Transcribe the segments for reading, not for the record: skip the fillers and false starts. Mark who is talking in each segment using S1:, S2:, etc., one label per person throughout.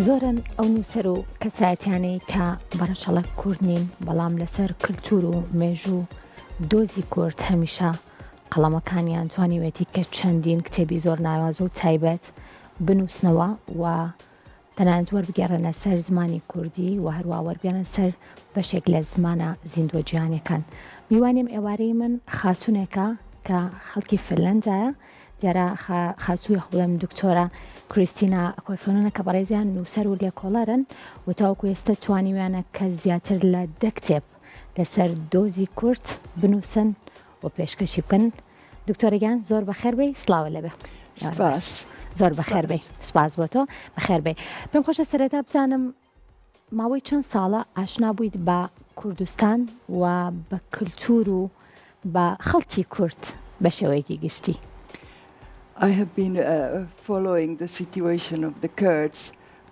S1: زۆرن ئەو نووسەر و کەسایەتیانەی کە بەڕەشەڵە کورد نین بەڵام لەسەر کللتور و مێژوو دۆزی کورد هەمیشە قەڵەمەکانیان توانیوێتی کە چەندین کتێبی زۆر ناواز و تایبەت بنووسنەوە و تەنانەت وەربگێڕنە سەر زمانی کوردی و هەروە وەربگێڕن سەر بەشێک لە زمانە زیندوە جیهانیەکان. میوانیم ئێوارەی من خاتونێکە کە خەڵکی فنلەندایە، دیارە خاچووی خڵم دکتۆرە کریستینا کۆیفۆنە کە بەڕێزیان نووسەر و لێکۆڵەرن و تاوەکو ئێستا توانیویانە کە زیاتر لە 10 کتێب لەسەر دۆزی کورد بنووسن و پێشکەشی بکەن. دکتۆرەگیان زۆر بەخێر بێ، سڵاوە لەبێ.
S2: سپاس.
S1: زۆر بەخێر بێ، سپاس بۆ تۆ، بەخێر بێ. پێم خۆشە سەرەتا بزانم ماوەی چەند ساڵە ئاشنا بوویت بە کوردستان و بە کللتور و بە خەڵکی کورد بە شێوەیەکی گشتی؟
S2: I have been following the situation of the Kurds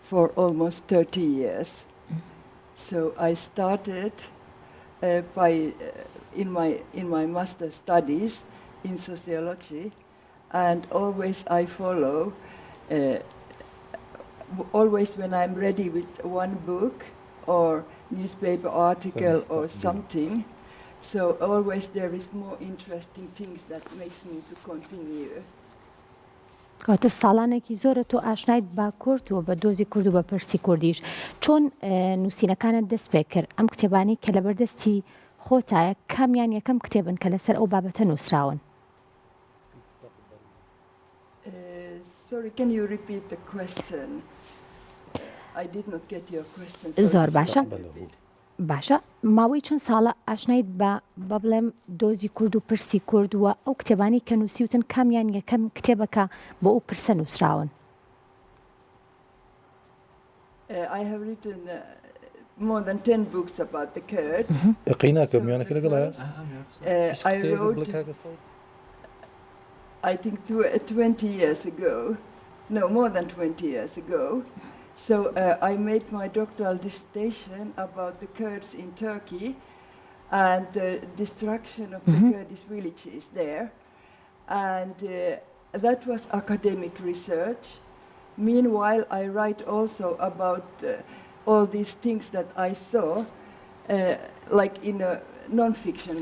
S2: for almost 30 years. So I started in my master studies in sociology, and always I follow. Always when I'm ready with one book or newspaper article or something, so always there is more interesting things that makes me to continue.
S1: کاتە ساڵانێکی زۆرە تۆ ئاشنایت بە کورد و بە دۆزی کورد و بە پرسی کوردیش. چۆن نووسینەکانت دەست پێ کرد؟ ئەم کتێبانی کە لەبەردەستی خۆتایە کامیان یەکەم کتێبن کە لەسەر ئەو بابەتە نووسراون؟
S2: Sorry, can you repeat the question? I did not get your question.
S1: زۆر باشە. باشە، ماوەی چەند ساڵە ئاشنایت بە بڵێم دۆزی کورد و پرسی کورد و ئەو کتێبانی کە نووسیوتن کامیان یەکەم کتێبەکە بۆ ئەو پرسە نووسراون؟
S2: I have written more than 10 books about the Kurds. I wrote, I think 20 years ago, no, more than 20 years ago. So I made my doctoral dissertation about the Kurds in Turkey and the destruction of the Kurdish villages there. And that was academic research. Meanwhile, I write also about all these things that I saw, like in a non-fiction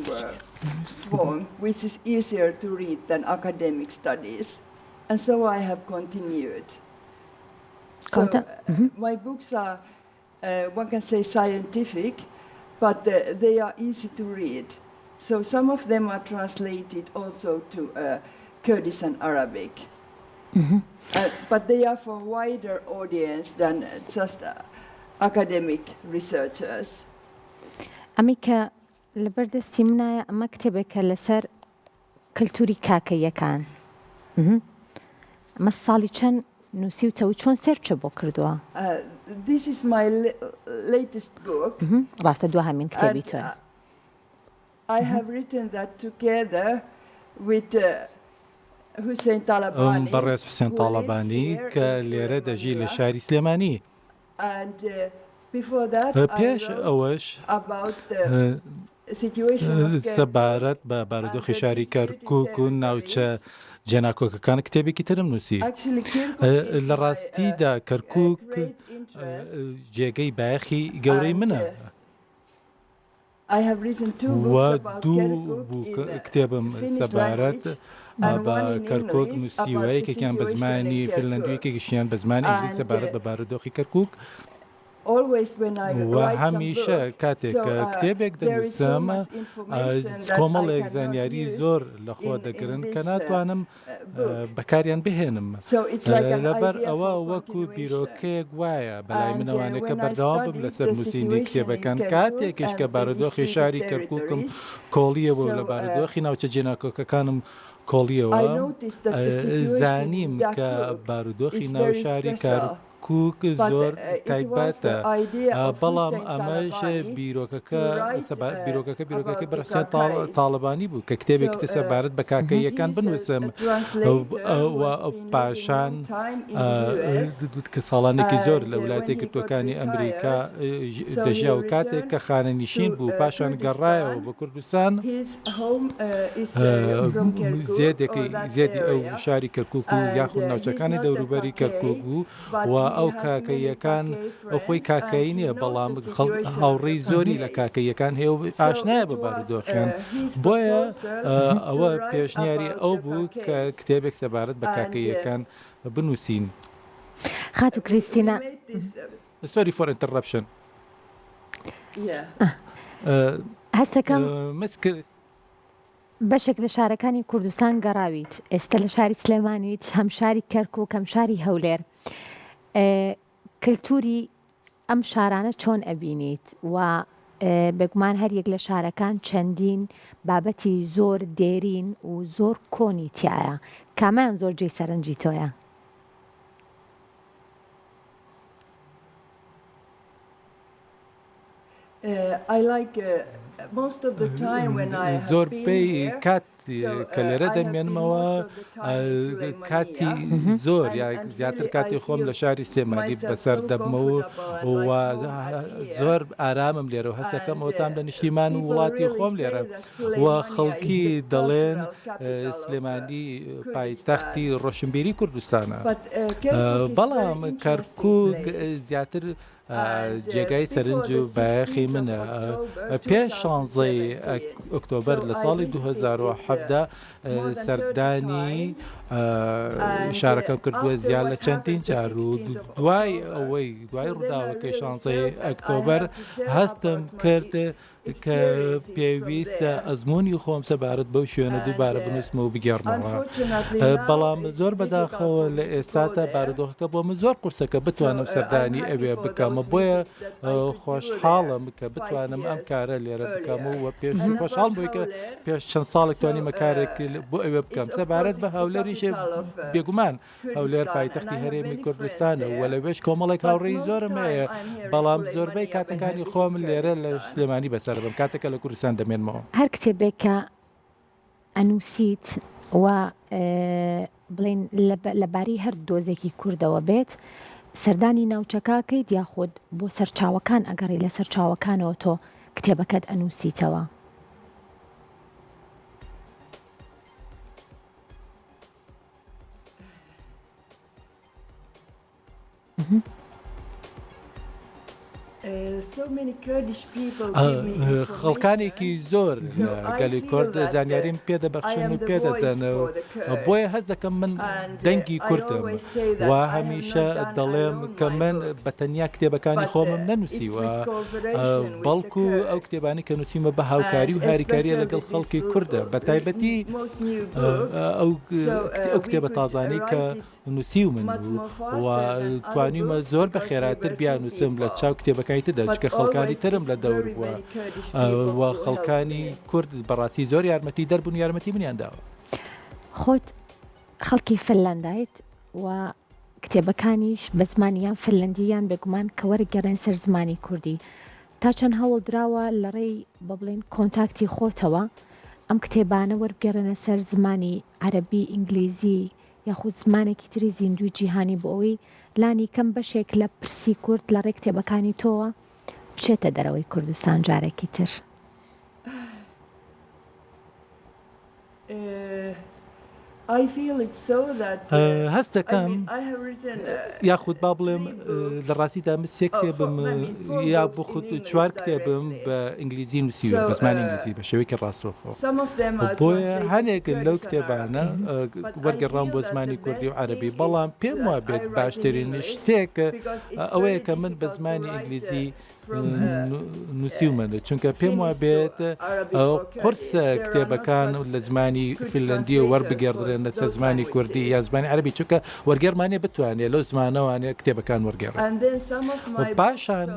S2: form, which is easier to read than academic studies. And so I have continued. So my books are, one can say, scientific, but they are easy to read. So some of them are translated also to Kurdish and Arabic. But they are for a wider audience than just academic researchers.
S1: ئەمی کە لەبەردەستی منایە ئەمە کتێبێکە لەسەر کللتوری کاکەیەکان. ئەمە ساڵی چەند نووسیوتەوە چۆن سێرچە بۆ کردووە؟
S2: This is my latest book.
S1: ڕاستە دووهەمین کتێبی تۆیە.
S2: I have written that together with Hussein Talabani.
S3: بەڕێز حوسێن تاڵەبانی کە لێرە دەژی لە شاری سلێمانی.
S2: And before that
S3: پێش
S2: I
S3: ئەوەش
S2: wrote about the situation of
S3: سەبارەت بە بارودۆخی شاری کەرکووک و ناوچە جێناکۆکەکان کتێبێکی ترم نووسی. لە ڕاستیدا کەرکووک جێگەی بایەخی گەورەی منە. و دوو کتێبم سەبارەت بە کەرکووک نووسیوە، یەکێکیان بە زمانی فنلەندی، یەکێکیشیان بە زمانی ئینگلیزی سەبارەت بە بارودۆخی کەرکووک. و هەمیشە کاتێک کە کتێبێک دەنووسم کۆمەڵێک زانیاری زۆر لەخۆ دەگرن کە ناتوانم بەکاریان بهێنم. لەبەر ئەوە وەکو بیرۆکەیەک وایە بەلای منەوانێکە بەردەوام بم لەسەر نووسینی کتێبەکان. کاتێکیش کە بارودۆخی شاری کەرکووکم کۆڵیەوە لە بارودۆخی ناوچە جێناکۆکەکانم کۆڵیەوە زانیم کە بارودۆخی ناو شاری کەرکووک زۆر تایبەتە، بەڵام ئەمەش بیرۆکەکە بەڕسێن تاڵەبانی بوو کە کتێبێکی سەبارەت بە کاکەیەکان بنووسم پاشان کە ساڵانێکی زۆر لە وڵاتە یەکگرتووەکانی ئەمریکا دەژیا و کاتێک کە خانەنشین بوو پاشان گەڕایەوە بە کوردستان زیادی ئەو شاری کەرکووک و یاخود ناوچەکانی دەوروبەری کەرکووک بوو و ئەو کاکەیەکان ئەو خۆی کاکایی نییە بەڵام هاوڕێی زۆری لە کاکەیەکان هەیە و ئاشنایە بە بارودۆخیان بۆیە ئەوە پێشنیاری ئەو بوو کە کتێبێک سەبارەت بە کاکەیەکان بنووسین.
S1: خاتو کریستینا
S3: sorry for interruption.
S1: هەستەکەم بەشێک لە شارەکانی کوردستان گەڕاویت ئێستا لە شاری سلێمانیت هەم شاری کەرکووک هەم شاری هەولێر کللتوری ئەم شارانە چۆن ئەبینیت و بێگومان هەریەک لە شارەکان چەندین بابەتی زۆر دێرین و زۆر کۆنی تایە کامیان زۆر جێی سەرنجی تۆیە؟
S2: I like most of the time when I have
S3: زۆر
S2: been
S3: پێی
S2: here,
S3: کات کە لێرە دەمێنمەوە کاتی زۆر یا زیاتر کاتی خۆم لە شاری سلێمانی بەسەر دەبمەوە و زۆر ئارامم لێرە و هەستەکەمەوە تام لە نیشتیمان و وڵاتی خۆم لێرە و خەڵکی دەڵێن سلێمانی پایتەختی ڕۆشنبیری کوردستانە بەڵام کەرکووک زیاتر جێگای سەرنج و بایەخی منە پێش 16 ئۆکتۆبەر لە ساڵی 2017 سەردانی شارەکەم کردووە زیاد لە چەندین جار و دوای ڕووداوەکەی 16 ئۆکتۆبەر هەستم کرد کە پێویستە ئەزمموی خۆم سەبارەت بەو شوێنە دووبارە بنووسمە و بگەڕنەوە بەڵام زۆر بەداخەوە لە ئێستاتا بارودۆخەکە بۆ من زۆر قورسەکە بتوانم سەردانی ئەوێ بکەمە بۆیە خۆشحاڵم کە بتوانم ئەم کارە لێرە بکەمەوە پێش خۆشحاڵ بووی کە پێش چەند ساڵێک توانیمە کارێک بۆ ئەوێ بکەم سەبارەت بە هەولێریشێ بێگومان هەولێر پایتەختی هەرێمی کوردستانە و لەوێش کۆمەڵێک هاوڕێی زۆرم هەیە بەڵام زۆربەی کاتەکانی خۆم لێرە لە سلێمانی بەسەر بم کاتێکە لە کوردستان دەمێنمەوە.
S1: هەر کتێبێک کە ئەنووسیت و بڵین لەباری هەر دۆزێکی کوردەوە بێت سەردانی ناوچەکەکەیت یاخود بۆ سەرچاوەکان ئەگەڕی لە سەرچاوەکانەوە تۆ کتێبەکەت ئەنووسیتەوە؟
S3: خەڵکانێکی زۆر گەلی کورد زانیاریم پێدەبەخشن و پێدەدەن بۆیە هەست دەکەم من دەنگی کوردم و هەمیشە دەڵێم کە من بەتەنیا کتێبەکانی خۆمم نەنووسیوە بەڵکو ئەو کتێبانی کە نووسیمە بە هاوکاری و هاریکاریە لەگەڵ خەڵکی کووردە بە تایبەتی ئەو کتێبە تازانی کە نووسی و من و توانیمە زۆر بە خێراتر بیانووسم لە چاو کتێبەکانی تردا چکە خەڵکانی ترم لە دەور بووە و خەڵکانی کورد بەڕاستی زۆر یارمەتی دەربوون یارمەتی منیان داوە.
S1: خۆت خەڵکی فنلەندایت و کتێبەکانیش بە زمانیان فنلەندییان بێگومان کە وەرگەڕێن سەر زمانی کوردی تا چەند هەوڵ درراوە لە ڕێی بە بڵێن کۆنتاکتی خۆتەوە ئەم کتێبانە وەرگەڕێنە سەر زمانی عەرەبی ئینگلیزی یاخود زمانێکی تری زیندوی جیهانی بۆ ئەوی لانی کەم بەشێک لە پرسی کورد لە ڕێی کتێبەکانی تۆوە بچێتە دەرەوەی کوردستان جارێکی تر؟
S3: هەست دەکەم یاخود با بڵێم لە ڕاستیدا من سێ کتێبم یا بۆ خود 4 کتێبم بە ئینگلیزی نووسیوە بە زمانی ئینگلیزی بە شێوەیەکی ڕاستەوخۆ بۆیە هەنێکن لەو کتێبانە وەرگەڕام بۆ زمانی کوردی و عەرەبی بەڵام پێم وا بێت باشترین شتێک ئەوەیە کە من بە زمانی ئینگلیزی نووسیومەنە چونکە پێم وا بێت قورسە کتێبەکان لە زمانی فنلەندی و وەربگێڕێن لەسەر زمانی کوردی یا زمانی عەرەبی چونکە وەرگێڕمانێ بتوانێت لەو زمانەوانێ کتێبەکان وەرگێڕن پاشان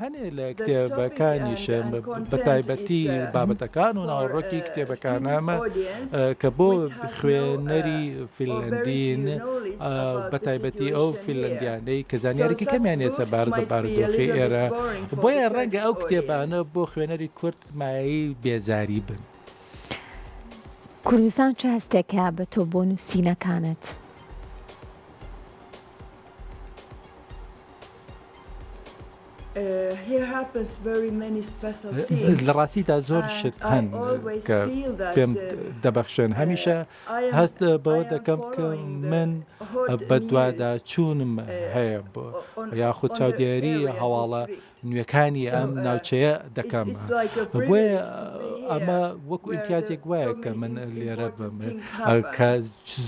S3: هەنێ لە کتێبەکانیشە بە تایبەتی بابەتەکان و ناوەڕۆکی کتێبەکانامە کە بۆ خوێنەری فنلەندین بە تایبەتی ئەو فنلەندیانەی کە زانیارێکی کەمیانێت سەبارەت بە بارودۆخی ئێرە بۆیە ڕەنگە ئەو کتێبانە بۆ خوێنەری کورد مایەی بێزاری بن.
S1: کوردستان چه هەستێکە بە تۆ بۆ نووسینەکانت؟
S3: لە ڕاستیدا زۆر شت هەن کە پێم دەبەخشن هەمیشە هەست بەوە دەکەم کە من بە دووادا چوونم هەیە بۆ یاخود چاودێری هەواڵە نوێەکانی ئەم ناوچەیە دەکەم بۆیە ئەمە وەکو ئیمتیازێک وایە کە من لێرە بم کە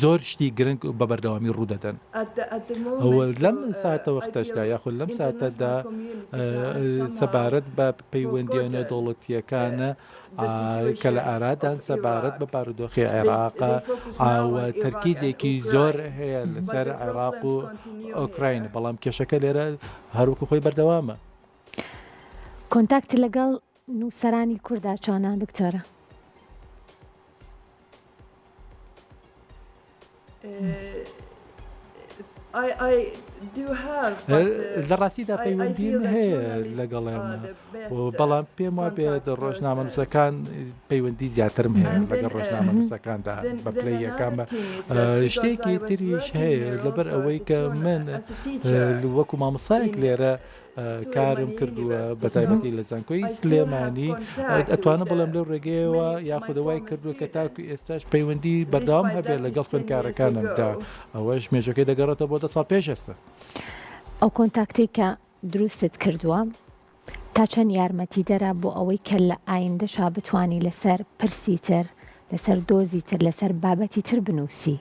S3: زۆر شتی گرنگ بە بەردەوامی ڕوودەدەن لەم ساتە وەختەشدا یاخود لەم ساتەدا سەبارەت بە پەیوەندیانە دەوڵەتیەکانە کە لە ئارادان سەبارەت بە بارودۆخی عێراقە ئاوە تەرکیزێکی زۆر هەیە لەسەر عێراق و ئۆکراین بەڵام کێشەکە لێرە هەروەکو خۆی بەردەوامە.
S1: کۆنتاکت لەگەڵ نووسەرانی کووردا چۆنە دکتۆرە؟
S3: لە ڕاستیدا پەیوەندیم هەیە لەگەڵێمە بەڵام پێم وا بێت ڕۆژنامە نووسەکان پەیوەندی زیاترم هەیە لەگەڵ ڕۆژنامە نووسەکاندا بە پلەی یەکەمە. شتێکی تریش هەیە لەبەر ئەوەی کە من وەکو مامۆستایەک لێرە کارم کردووە بە تایبەتی لە زانکۆی سلێمانی ئەتوانە بڵێم لەو ڕێگەیەوە یاخودەوای کردووە کە تاکو ئێستاش پەیوەندی بەردەوام هەبێت لەگەڵ خوێندکارەکانمدا ئەوەش مێژەکەی دەگەڕێتە بۆ 10 ساڵ پێش ئێستا.
S1: ئەو کۆنتاکتی کە دروستت کردووە تا چەند یارمەتی دەرا بۆ ئەوەی کە لە ئایندەشا بتوانی لەسەر پرسی تر لەسەر دۆزی تر لەسەر بابەتی تر بنووسی؟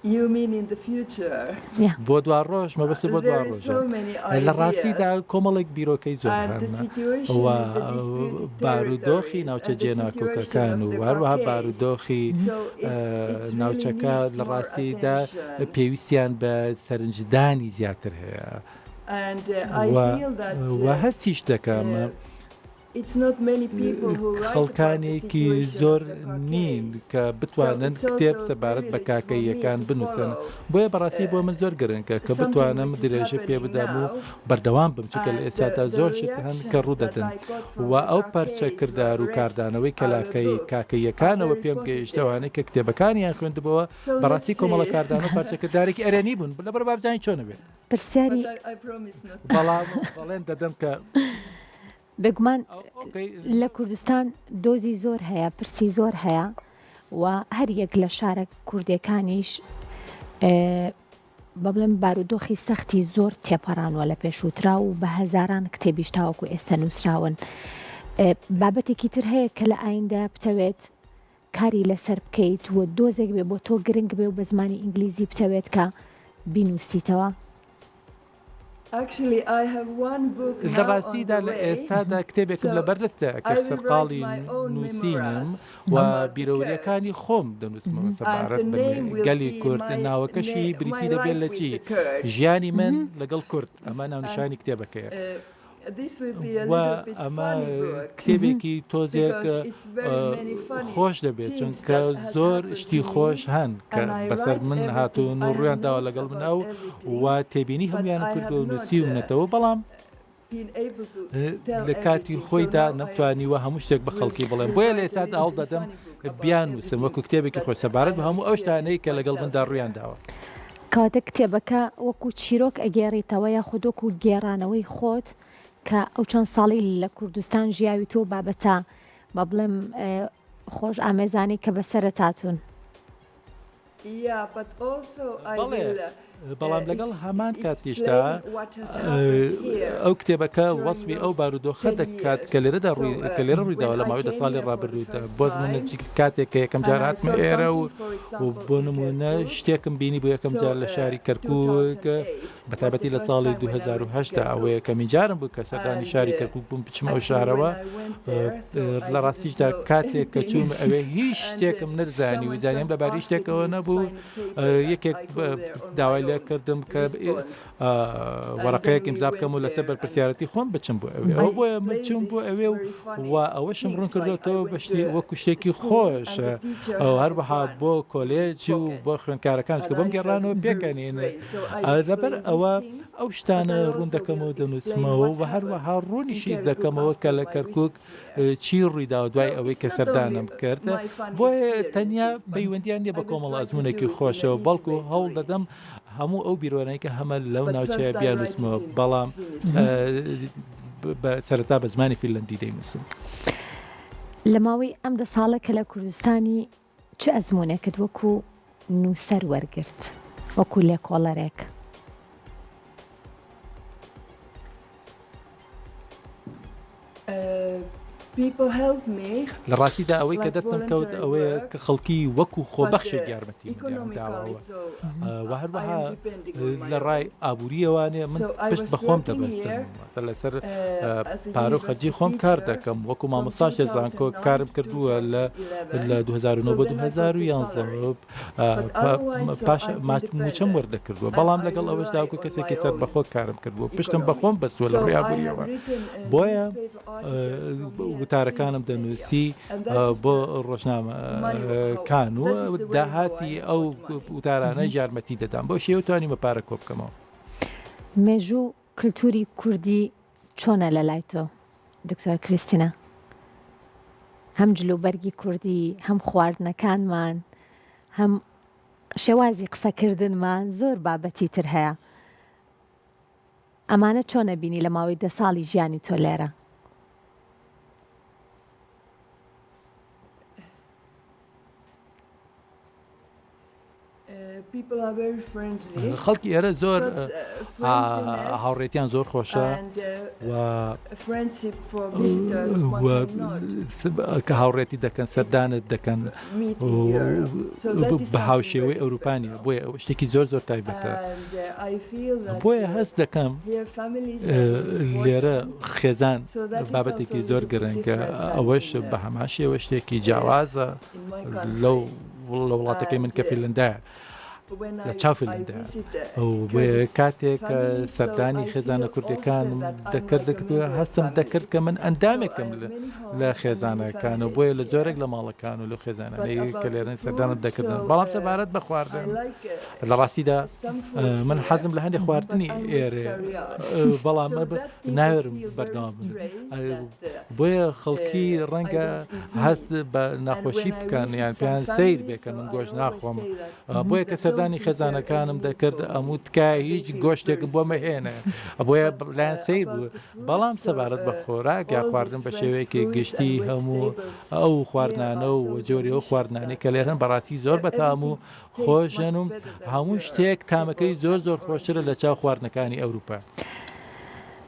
S2: You mean in the future?
S3: بۆ دوا ڕۆژ مەبەستی بۆ دوا ڕۆژ لە ڕاستیدا کۆمەڵێک بیرۆکەی زۆر بارودۆخی ناوچە جێناکۆکەکان و هەروەها بارودۆخی ناوچەکە لە ڕاستیدا پێویستیان بە سەرنجدانی زیاتر هەیە و هەستیش دەکەم خەڵکانێکی زۆر نین کە بتوانن کتێب سەبارەت بە کاکەیەکان بنووسن بۆیە بەڕاستی بۆ من زۆر گرنگە کە بتوانم درێژە پێ بدەم و بەردەوام بم چکە لە ئێستادا زۆر شت هەن کە ڕوودەدەن و ئەو پەرچە کردار و کاردانەوەی کەلاکەی کاکەیەکانەوە پێم گەیشتەوانەی کە کتێبەکانیان خوێندبەوە بەڕاستی کۆمەڵە کاردان و پەرچەکردارێکی ئەرێنی بوون لەبەر بابزانین چۆنە بێت
S1: پرسیاری
S3: بەڵام بەڵێن دەدەم کە
S1: بگومان لە کوردستان دۆزی زۆر هەیە پرسی زۆر هەیە و هەر یەک لە شارە کوردەکانیش بە بڵێم بارودۆخی سەختی زۆر تێپەڕانوە لە پێشووترا و بە هەزاران کتێبیش تاوەکو ئێستا نووسراون. بابەتێکی تر هەیە کە لە ئایندە بتەوێت کاری لەسەر بکەیت و دۆزێک بێ بۆ تۆ گرنگ بێ و بە زمانی ئینگلیزی بتەوێت کە بینووسیتەوە؟
S3: لە ڕاستیدا لە ئێستادا کتێبێکم لە بەردەستە کە سەرقاڵی نووسینم و بیرەوریەکانی خۆم دەنووسمەوە سەبارەت بە گەلی کورد ناوەکەشی بریتی دەبێت لە چی ژیانی من لەگەڵ کورد ئەمە ناونیشانی کتێبەکەیە و ئەمە کتێبێکی تۆزێک خۆش دەبێت چونکە زۆر شتی خۆش هەن کە بەسەر من هاتوون و ڕویان داوە لەگەڵ منەوە و تێبینی هەمویان کردو و نووسیونەتەوە بەڵام لە کاتی خۆیدا نەمتوانیوە هەموو شتێک بە خەڵکی بڵێم بۆیە لە ئێستادا هەڵ دەدەم بیان وسم وەکو کتێبێکی خۆش سەبارەت بە هەموو ئەو شتانەی کە لەگەڵ مندا ڕویان داوە.
S1: کاتە کتێبەکە وەکو چیرۆک ئەگێڕیتەوە یا خودۆک و گێڕانەوەی خۆت کە ئەو چەند ساڵی لە کوردستان ژیاوی تۆ بابەتە بە بڵێم خۆش ئامێزانی کە بەسەرەتاتون.
S3: بەڵام لەگەڵ هەمان کاتیشدا ئەو کتێبەکە وەسفی ئەو بارودۆخە دەکات کە لێرەدا کە لێرە ڕوویداوە لە ماوەی 10 ساڵی ڕابردووتە بۆ من کاتێک کە یەکەم جار هاتمە ئێرە و بۆ نمونە شتێکم بینی بۆ یەکەم جار لە شاری کەرکووک بە تایبەتی لە ساڵی 2010 ئەوەیە کەمین جارم بوو کە سەردانی شاری کەرکووک بووم بچمە ئەو شارەوە لە ڕاستیشدا کاتێک کە چووم ئەوێ هیچ شتێکم نەزانی و زانیم لەبارەی شتێکەوە نەبوو یەکێک داوای لێ کردم کە وەرەقەیەک ئیمزا بکەم و لەسەر بەرپرسیارەتی خۆم بچم بۆ ئەوێ ئەو بۆیە من چوم بۆ ئەوێ و ئەوەشم ڕوون کردێتەوە بەشتی وەکو شتێکی خۆش هەروەها بۆ کۆلێج و بۆ خوێندکارەکانش کە بەم گەڕانەوە پێکەنین لەبەر ئەوە ئەو شتانە ڕوون دەکەمەوە دەنووسمەوە و هەروەها ڕوونیشی دەکەمەوە کە لە کەرکووک چی ڕوویدا و دوای ئەوەی کە سەردانم کرد بۆیە تەنیا پەیوەندیان نیە بە کۆمەڵ ئەزمونێکی خۆشەوە بەڵکو هەوڵ دەدەم هەموو ئەو بیرۆنەی کە هەمە لەو ناوچەیە بیانووسمەوە بەڵام سەرەتا بە زمانی فینلەندی دەینووسم.
S1: لە ماوەی ئەم 10 ساڵە کە لە کوردستانی چه ئەزمونێکت وەکو نووسەر وەرگرت وەکو لێکۆڵەرێک؟
S3: لە ڕاستیدا ئەوەی کە دەستم کەوت ئەوەیە کە خەڵکی وەکو خۆبەخشێک یارمەتی داوەوە و هەروەها لە ڕای ئابوووریەوانێ من پشت بە خۆم دەبەستم لەسەر پارە و خەرجی خۆم کار دەکەم وەکو مامۆستاش زانکۆ کارم کردووە لە 2009 بۆ 2011 پاش موچەم وەردەکردووە بەڵام لەگەڵ ئەوەشدا وەکو کەسێکی سەر بەخۆ کارم کردووە پشتم بە خۆم بەستووە لە ڕێی ئابوووریەوە بۆیە وتارەکانم دەنووسی بۆ ڕۆژنامەکان و داهاتی ئەو وتارانە یارمەتی دەدام بۆ شێوە توانیمە پارە کۆ بکەمەوە.
S1: مێژوو کللتوری کوردی چۆنە لە لای تۆ دکتۆر کریستینە؟ هەم جلوبەرگی کوردی هەم خواردنەکانمان هەم شێوازی قسەکردنمان زۆر بابەتی تر هەیە. ئەمانە چۆنە بینی لە ماوەی 10 ساڵی ژیانی تۆ لێرە؟
S3: خەڵکی ئێرە زۆر هاوڕێتیان زۆر خۆشە کە هاوڕێتی دەکەن سەردانت دەکەن بە هاوشێوەی ئەوروپانیە بۆیە شتێکی زۆر زۆر تایبەتە بۆیە هەست دەکەم لێرە خێزان بابەتێکی زۆر گرنگە ئەوەش بە هەماشیەوە شتێکی جیاوازە لەو وڵاتەکەی من کە فینلەندایە لە چاو فینلەندە کاتێک سەردانی خێزانە کوردەکان دەکردکردوە هەستم دەکرد کە من ئەندامێکم لە خێزانەکان و بۆیە لە زۆرێک لە ماڵەکان و لە خێزانانەی کە لێرەن سەردانت دەکردن بەڵام سەبارەت بە خواردن لە ڕاستیدا من حەزم لە هەندێک خواردنی ئێرێ بەڵام ناوێرم بەردەوام بۆیە خەڵکی ڕەنگە هەست بە ناخۆشی بکەن یان پێیان سەیر بێکە من گۆشت ناخۆم بۆیە کە سەردانی خێزانەکانم دەکرد ئەموو تکای هیچ گۆشتێکم بۆ مەهێنە بۆیە لایەن سەیر بوو بەڵام سەبارەت بە خۆراک یا خواردن بە شێوەیەکی گشتی هەموو ئەو خواردنانە و جۆری ئەو خواردنانەی کە لێرەن بەڕاستی زۆر بەتام و خۆشن و هەموو شتێک تامەکەی زۆر زۆر خۆشترە لە چاو خواردنەکانی ئەوروپا.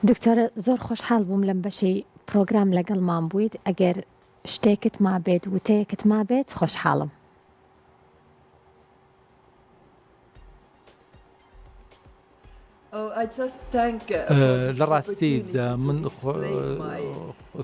S1: دکتۆرە زۆر خۆشحاڵ بووم لەم بەشەی پرۆگرام لەگەڵمان بوویت ئەگەر شتێکت ما بێت وتەیەکت ما بێت خۆشحاڵم.
S3: لە ڕاستیدا من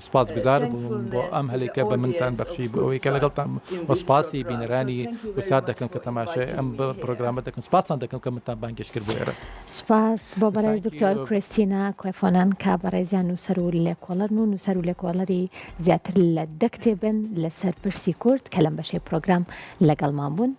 S3: سپاس گوزارم بووم بۆ ئەم هەلێکە بە منتان بەخشی بۆ ئەوەی کە لەگەڵتان وەسپاسی بینەرانی وسات دەکەم کە تەماشای ئەم پرۆگرامە دەکەم سپاسان دەکەم کە منتان بانگێش کرد بۆ ئێرە.
S1: سپاس بۆ بەڕێز دکتۆر کریستینە کوێفۆنان کا بەڕێزیان نووسەر و لێکۆڵەرن و نووسەر و لێکۆڵەری زیاتر لە 10 کتێبن لەسەر پرسی کورد کە لەم بەشەی پرۆگرام لەگەڵمان بوون.